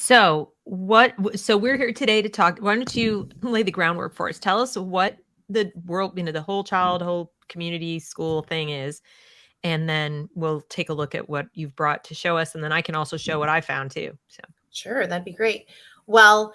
So we're here today to talk. Why don't you lay the groundwork for us? Tell us what the world, the whole community school thing is, and then we'll take a look at what you've brought to show us, and then I can also show what I found too. So Sure, that'd be great. Well,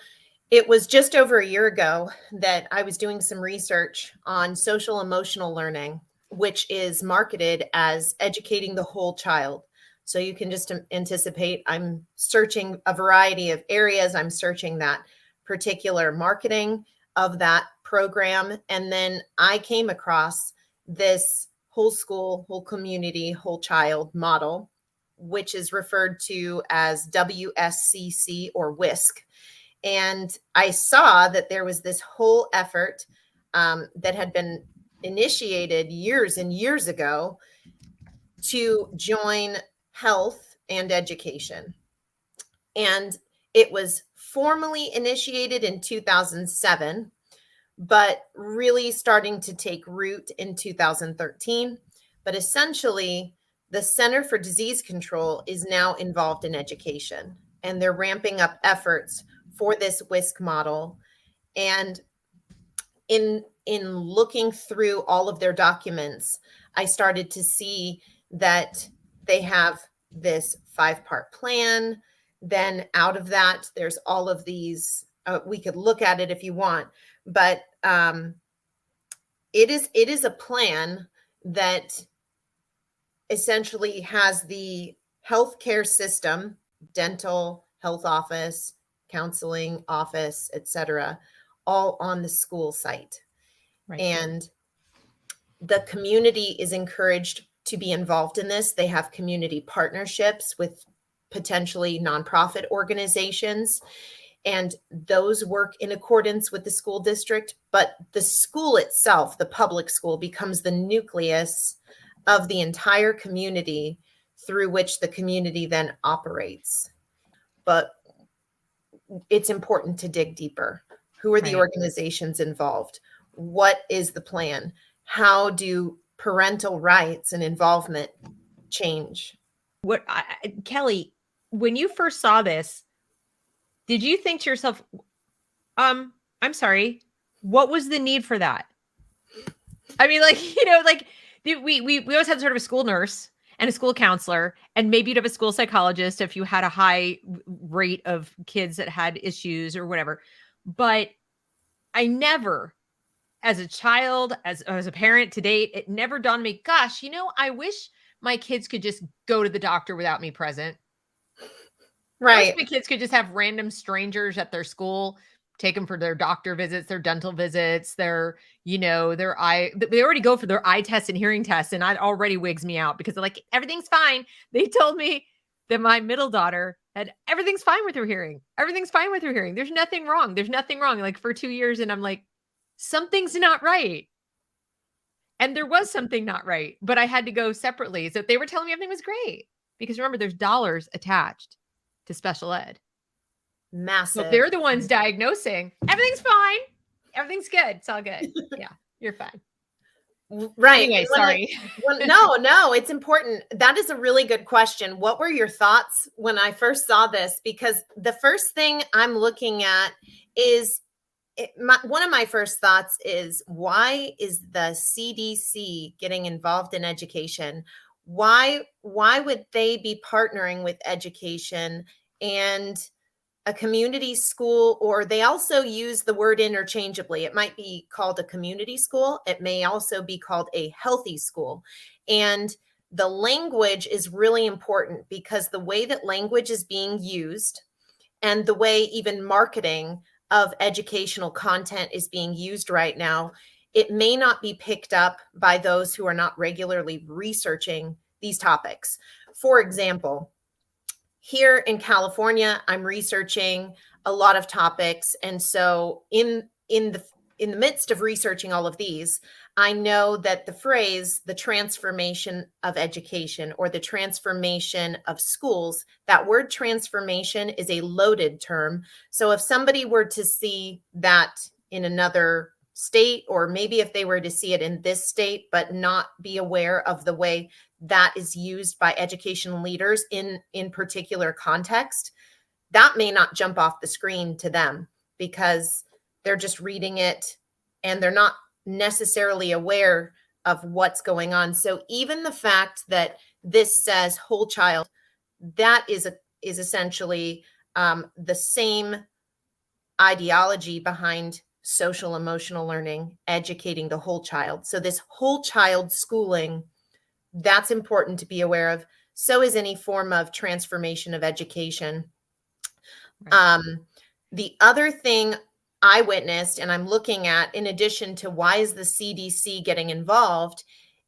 it was just over a year ago that I was doing some research on social emotional learning, which is marketed as educating the whole child. So you can just anticipate I'm searching a variety of areas. I'm searching that particular marketing of that program. And then I came across this whole school, whole community, whole child model, which is referred to as WSCC or WISC. And I saw that there was this whole effort that had been initiated years and years ago to join health and education. And it was formally initiated in 2007, but really starting to take root in 2013. But essentially, the Center for Disease Control is now involved in education, and they're ramping up efforts for this WISC model. And in looking through all of their documents, I started to see that they have this 5-part plan. Then out of that, there's all of these, we could look at it if you want, but it is a plan that essentially has the healthcare system, dental, health office, counseling office, etc., all on the school site. Right. And the community is encouraged to be involved in this. They have community partnerships with potentially nonprofit organizations, and those work in accordance with the school district. But the school itself, the public school, becomes the nucleus of the entire community through which the community then operates. But it's important to dig deeper. Who are the organizations involved? What is the plan? How do parental rights and involvement change? Kelly, when you first saw this, did you think to yourself, I'm sorry, what was the need for that? I mean, we always had sort of a school nurse and a school counselor, and maybe you'd have a school psychologist if you had a high rate of kids that had issues or whatever. But I never, as a child, as a parent to date, it never dawned on me, gosh, I wish my kids could just go to the doctor without me present. Right. I wish my kids could just have random strangers at their school take them for their doctor visits, their dental visits, their eye. They already go for their eye tests and hearing tests, and that already wigs me out because they're like, everything's fine. They told me that my middle daughter had everything's fine with her hearing. Everything's fine with her hearing. There's nothing wrong. There's nothing wrong. Like for 2 years, and I'm like, something's not right. And there was something not right, but I had to go separately. So they were telling me everything was great because remember, there's dollars attached to special ed. Massive. So they're the ones diagnosing. Everything's fine. Everything's good. It's all good. Yeah, you're fine. Right. Anyway, sorry. No, it's important. That is a really good question. What were your thoughts when I first saw this? Because the first thing I'm looking at is one of my first thoughts is, why is the CDC getting involved in education? Why would they be partnering with education and a community school? Or they also use the word interchangeably. It might be called a community school. It may also be called a healthy school. And the language is really important because the way that language is being used and the way even marketing of educational content is being used right now, it may not be picked up by those who are not regularly researching these topics. For example, here in California, I'm researching a lot of topics. And so in the midst of researching all of these, I know that the phrase, the transformation of education or the transformation of schools, that word transformation is a loaded term. So if somebody were to see that in another state, or maybe if they were to see it in this state, but not be aware of the way that is used by educational leaders in particular context, that may not jump off the screen to them because they're just reading it and they're not necessarily aware of what's going on. So even the fact that this says whole child, that is essentially the same ideology behind social emotional learning, educating the whole child. So this whole child schooling, that's important to be aware of. So is any form of transformation of education. Right. The other thing I witnessed, and I'm looking at, in addition to why is the CDC getting involved,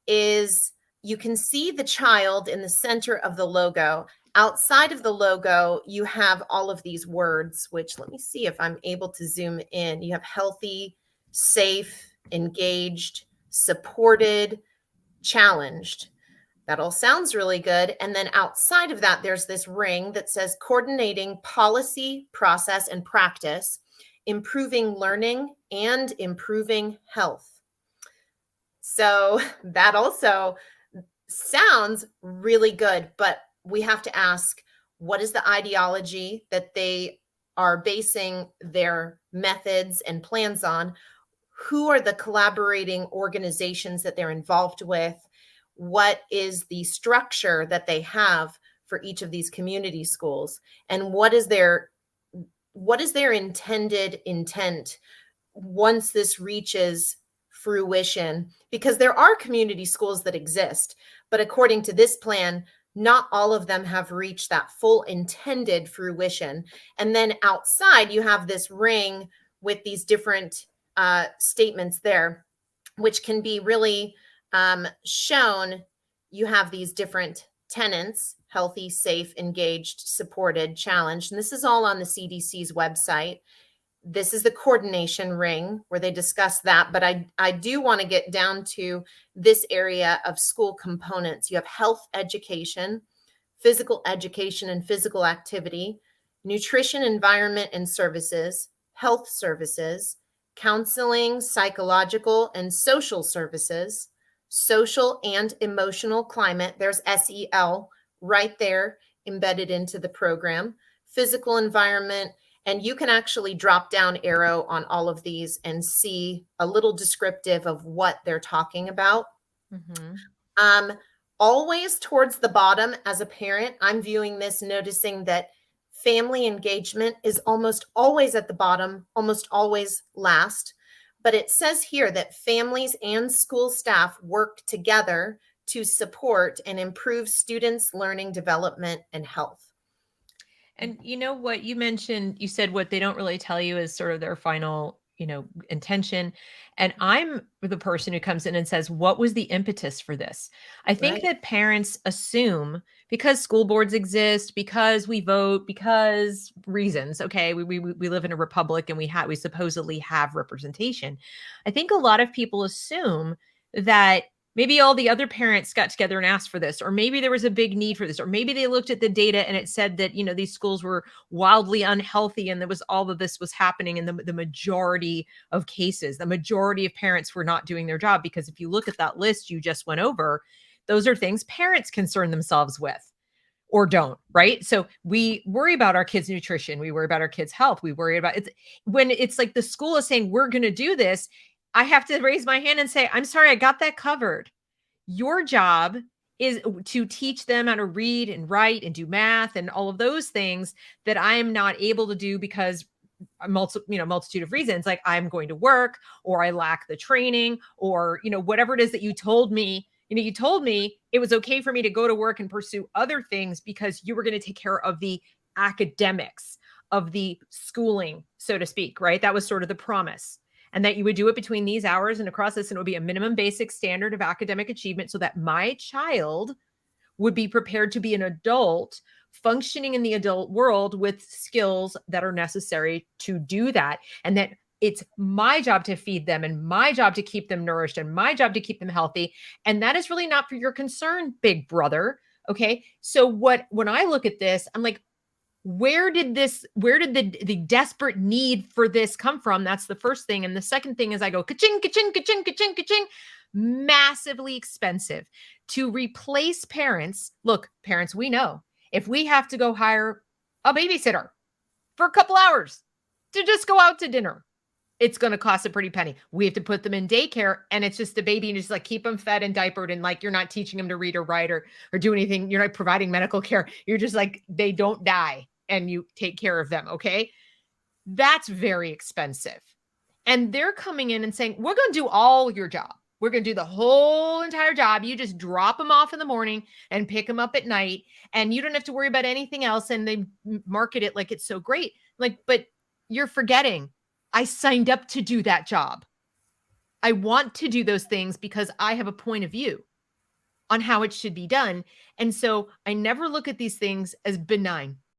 is you can see the child in the center of the logo. Outside of the logo, you have all of these words, which let me see if I'm able to zoom in. You have healthy, safe, engaged, supported, challenged. That all sounds really good. And then outside of that, there's this ring that says coordinating policy, process, and practice, improving learning, and improving health. So that also sounds really good, but we have to ask, what is the ideology that they are basing their methods and plans on? Who are the collaborating organizations that they're involved with? What is the structure that they have for each of these community schools? And what is their intended intent once this reaches fruition? Because there are community schools that exist, but according to this plan, not all of them have reached that full intended fruition. And then outside, you have this ring with these different statements there, which can be really shown. You have these different tenets: healthy, safe, engaged, supported, challenged. And this is all on the CDC's website. This is the coordination ring where they discuss that. But I do want to get down to this area of school components. You have health education, physical education and physical activity, nutrition, environment and services, health services, counseling, psychological and social services, social and emotional climate. There's SEL right there embedded into the program, physical environment. And you can actually drop down arrow on all of these and see a little descriptive of what they're talking about. Mm-hmm. Always towards the bottom, as a parent, I'm viewing this, noticing that family engagement is almost always at the bottom, almost always last. But it says here that families and school staff work together to support and improve students' learning, development, and health. And you know what you mentioned, you said what they don't really tell you is sort of their final, intention. And I'm the person who comes in and says, what was the impetus for this? I think Right. that parents assume because school boards exist, because we vote, because reasons, okay, we live in a republic and we supposedly have representation. I think a lot of people assume that maybe all the other parents got together and asked for this, or maybe there was a big need for this, or maybe they looked at the data and it said that, these schools were wildly unhealthy and there was all of this was happening in the majority of cases. The majority of parents were not doing their job, because if you look at that list you just went over, those are things parents concern themselves with or don't, right? So we worry about our kids' nutrition. We worry about our kids' health. We worry about it. When it's like the school is saying, we're going to do this, I have to raise my hand and say, I'm sorry, I got that covered. Your job is to teach them how to read and write and do math and all of those things that I'm not able to do because a multitude of reasons, like I'm going to work, or I lack the training, or, whatever it is that you told me. You told me it was okay for me to go to work and pursue other things because you were going to take care of the academics of the schooling, so to speak, right? That was sort of the promise. And that you would do it between these hours and across this, and it would be a minimum basic standard of academic achievement so that my child would be prepared to be an adult functioning in the adult world with skills that are necessary to do that. And that it's my job to feed them and my job to keep them nourished and my job to keep them healthy. And that is really not for your concern, big brother. Okay. So when I look at this, I'm like, where did the desperate need for this come from? That's the first thing. And the second thing is I go, ka-ching, ka-ching, ka-ching, ka-ching, ka-ching, massively expensive to replace parents. Look, parents, we know if we have to go hire a babysitter, for a couple hours to just go out to dinner. It's going to cost a pretty penny. We have to put them in daycare, and it's just a baby, and just like keep them fed and diapered, and like you're not teaching them to read or write or do anything. You're not providing medical care. You're just like, they don't die and you take care of them. Okay. That's very expensive. And they're coming in and saying, we're going to do all your job. We're going to do the whole entire job. You just drop them off in the morning and pick them up at night, and you don't have to worry about anything else. And they market it like it's so great. Like, but you're forgetting, I signed up to do that job. I want to do those things because I have a point of view on how it should be done. And so I never look at these things as benign.